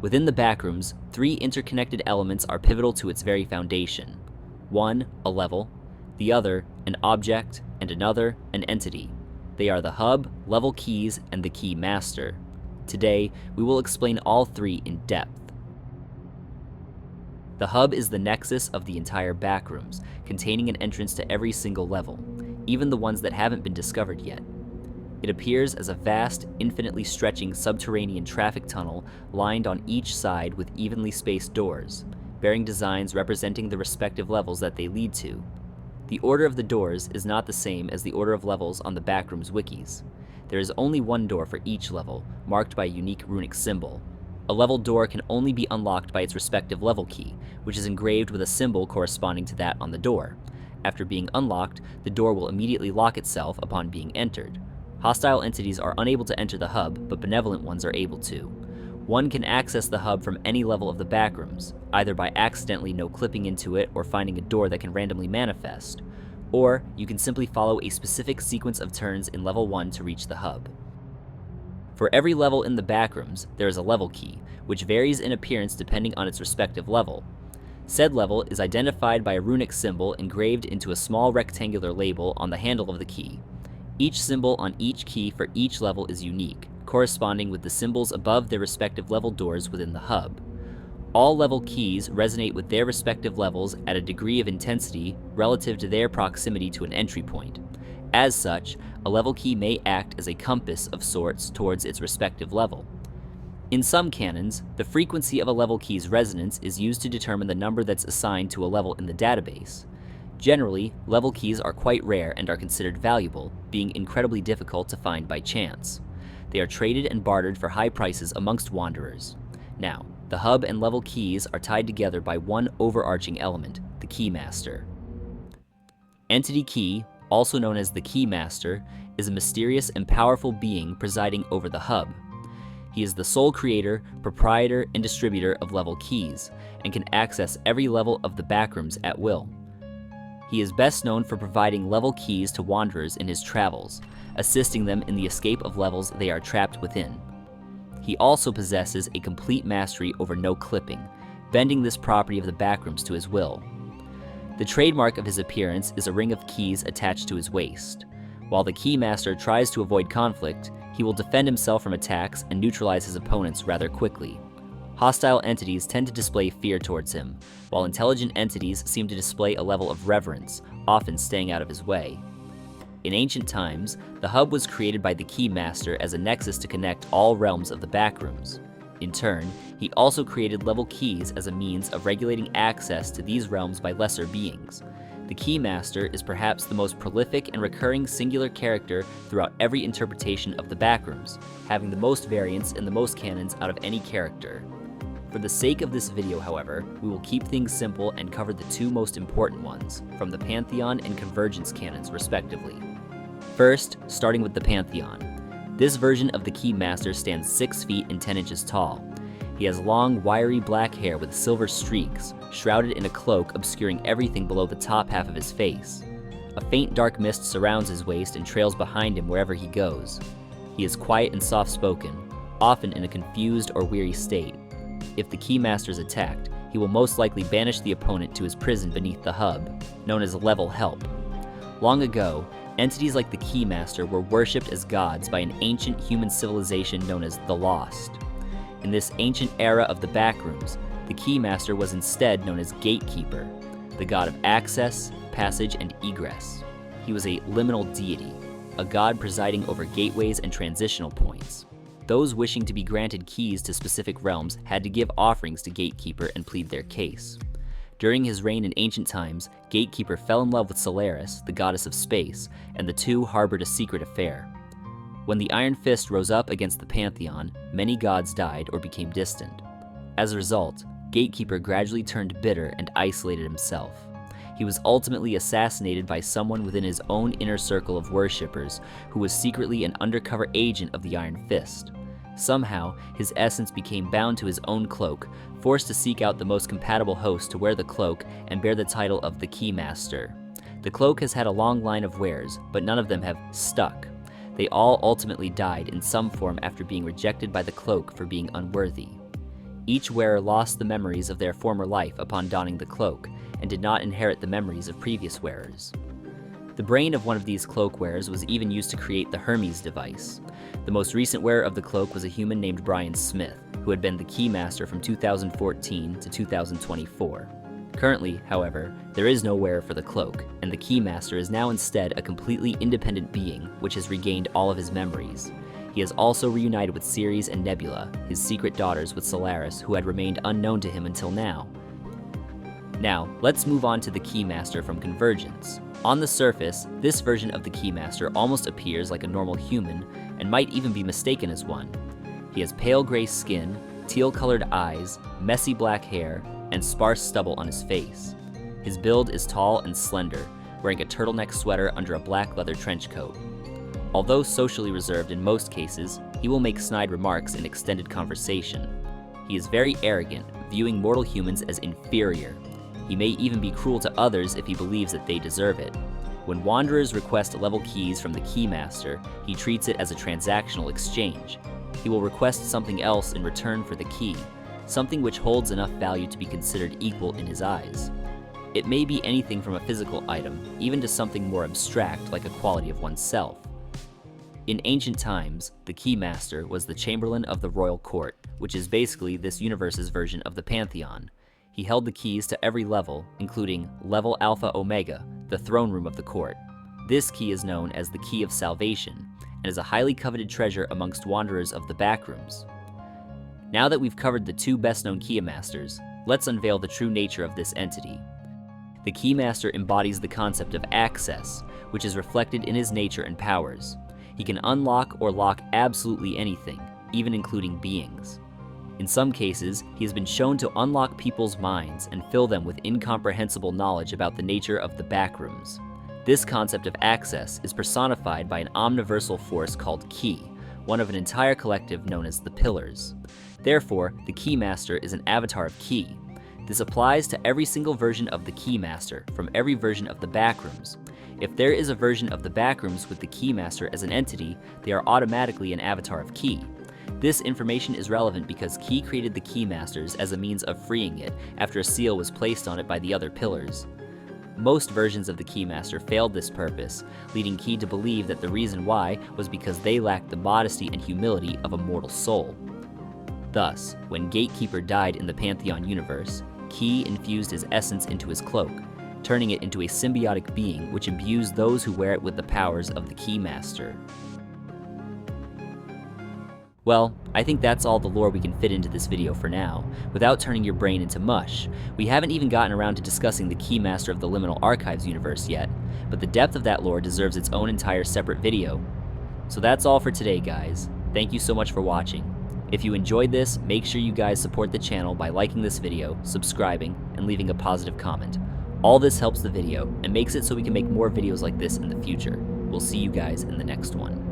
Within the Backrooms, three interconnected elements are pivotal to its very foundation. One, a level, the other, an object, and another, an entity. They are the hub, level keys, and the Keymaster. Today, we will explain all three in depth. The hub is the nexus of the entire Backrooms, containing an entrance to every single level, even the ones that haven't been discovered yet. It appears as a vast, infinitely stretching subterranean traffic tunnel lined on each side with evenly spaced doors, bearing designs representing the respective levels that they lead to. The order of the doors is not the same as the order of levels on the Backrooms wikis. There is only one door for each level, marked by a unique runic symbol. A level door can only be unlocked by its respective level key, which is engraved with a symbol corresponding to that on the door. After being unlocked, the door will immediately lock itself upon being entered. Hostile entities are unable to enter the hub, but benevolent ones are able to. One can access the hub from any level of the Backrooms, either by accidentally no-clipping into it or finding a door that can randomly manifest, or you can simply follow a specific sequence of turns in level 1 to reach the hub. For every level in the Backrooms, there is a level key, which varies in appearance depending on its respective level. Said level is identified by a runic symbol engraved into a small rectangular label on the handle of the key. Each symbol on each key for each level is unique, corresponding with the symbols above their respective level doors within the hub. All level keys resonate with their respective levels at a degree of intensity relative to their proximity to an entry point. As such, a level key may act as a compass of sorts towards its respective level. In some canons, the frequency of a level key's resonance is used to determine the number that's assigned to a level in the database. Generally, level keys are quite rare and are considered valuable, being incredibly difficult to find by chance. They are traded and bartered for high prices amongst wanderers. Now, the hub and level keys are tied together by one overarching element, the Keymaster. Entity Key, also known as the Keymaster, is a mysterious and powerful being presiding over the hub. He is the sole creator, proprietor, and distributor of level keys, and can access every level of the Backrooms at will. He is best known for providing level keys to wanderers in his travels, assisting them in the escape of levels they are trapped within. He also possesses a complete mastery over no-clipping, bending this property of the Backrooms to his will. The trademark of his appearance is a ring of keys attached to his waist. While the Keymaster tries to avoid conflict, he will defend himself from attacks and neutralize his opponents rather quickly. Hostile entities tend to display fear towards him, while intelligent entities seem to display a level of reverence, often staying out of his way. In ancient times, the hub was created by the Keymaster as a nexus to connect all realms of the Backrooms. In turn, he also created level keys as a means of regulating access to these realms by lesser beings. The Keymaster is perhaps the most prolific and recurring singular character throughout every interpretation of the Backrooms, having the most variants in the most canons out of any character. For the sake of this video, however, we will keep things simple and cover the two most important ones, from the Pantheon and Convergence canons respectively. First, starting with the Pantheon. This version of the Keymaster stands 6 feet and 10 inches tall. He has long, wiry black hair with silver streaks, shrouded in a cloak obscuring everything below the top half of his face. A faint dark mist surrounds his waist and trails behind him wherever he goes. He is quiet and soft-spoken, often in a confused or weary state. If the Keymaster is attacked, he will most likely banish the opponent to his prison beneath the hub, known as level help. Long ago, entities like the Keymaster were worshipped as gods by an ancient human civilization known as the Lost. In this ancient era of the Backrooms, the Keymaster was instead known as Gatekeeper, the god of access, passage, and egress. He was a liminal deity, a god presiding over gateways and transitional points. Those wishing to be granted keys to specific realms had to give offerings to Gatekeeper and plead their case. During his reign in ancient times, Gatekeeper fell in love with Solaris, the goddess of space, and the two harbored a secret affair. When the Iron Fist rose up against the Pantheon, many gods died or became distant. As a result, Gatekeeper gradually turned bitter and isolated himself. He was ultimately assassinated by someone within his own inner circle of worshippers who was secretly an undercover agent of the Iron Fist. Somehow, his essence became bound to his own cloak, forced to seek out the most compatible host to wear the cloak and bear the title of the Keymaster. The cloak has had a long line of wearers, but none of them have stuck. They all ultimately died in some form after being rejected by the cloak for being unworthy. Each wearer lost the memories of their former life upon donning the cloak, and did not inherit the memories of previous wearers. The brain of one of these cloak wearers was even used to create the Hermes device. The most recent wearer of the cloak was a human named Brian Smith, who had been the Keymaster from 2014 to 2024. Currently, however, there is no wearer for the cloak, and the Keymaster is now instead a completely independent being which has regained all of his memories. He has also reunited with Ceres and Nebula, his secret daughters with Solaris, who had remained unknown to him until now. Now, let's move on to the Keymaster from Convergence. On the surface, this version of the Keymaster almost appears like a normal human, and might even be mistaken as one. He has pale gray skin, teal-colored eyes, messy black hair, and sparse stubble on his face. His build is tall and slender, wearing a turtleneck sweater under a black leather trench coat. Although socially reserved in most cases, he will make snide remarks in extended conversation. He is very arrogant, viewing mortal humans as inferior. He may even be cruel to others if he believes that they deserve it. When wanderers request level keys from the Keymaster, he treats it as a transactional exchange. He will request something else in return for the key, something which holds enough value to be considered equal in his eyes. It may be anything from a physical item, even to something more abstract like a quality of oneself. In ancient times, the Keymaster was the Chamberlain of the Royal Court, which is basically this universe's version of the Pantheon. He held the keys to every level, including Level Alpha Omega, the throne room of the court. This key is known as the Key of Salvation, and is a highly coveted treasure amongst wanderers of the Backrooms. Now that we've covered the two best-known Keymasters, let's unveil the true nature of this entity. The Keymaster embodies the concept of access, which is reflected in his nature and powers. He can unlock or lock absolutely anything, even including beings. In some cases, he has been shown to unlock people's minds and fill them with incomprehensible knowledge about the nature of the Backrooms. This concept of access is personified by an omniversal force called Key, one of an entire collective known as the Pillars. Therefore, the Keymaster is an avatar of Key. This applies to every single version of the Keymaster from every version of the Backrooms. If there is a version of the Backrooms with the Keymaster as an entity, they are automatically an avatar of Key. This information is relevant because Key created the Keymasters as a means of freeing it after a seal was placed on it by the other pillars. Most versions of the Keymaster failed this purpose, leading Key to believe that the reason why was because they lacked the modesty and humility of a mortal soul. Thus, when Gatekeeper died in the Pantheon universe, Key infused his essence into his cloak, turning it into a symbiotic being which imbues those who wear it with the powers of the Keymaster. Well, I think that's all the lore we can fit into this video for now, without turning your brain into mush. We haven't even gotten around to discussing the Keymaster of the Liminal Archives universe yet, but the depth of that lore deserves its own entire separate video. So that's all for today, guys. Thank you so much for watching. If you enjoyed this, make sure you guys support the channel by liking this video, subscribing, and leaving a positive comment. All this helps the video and makes it so we can make more videos like this in the future. We'll see you guys in the next one.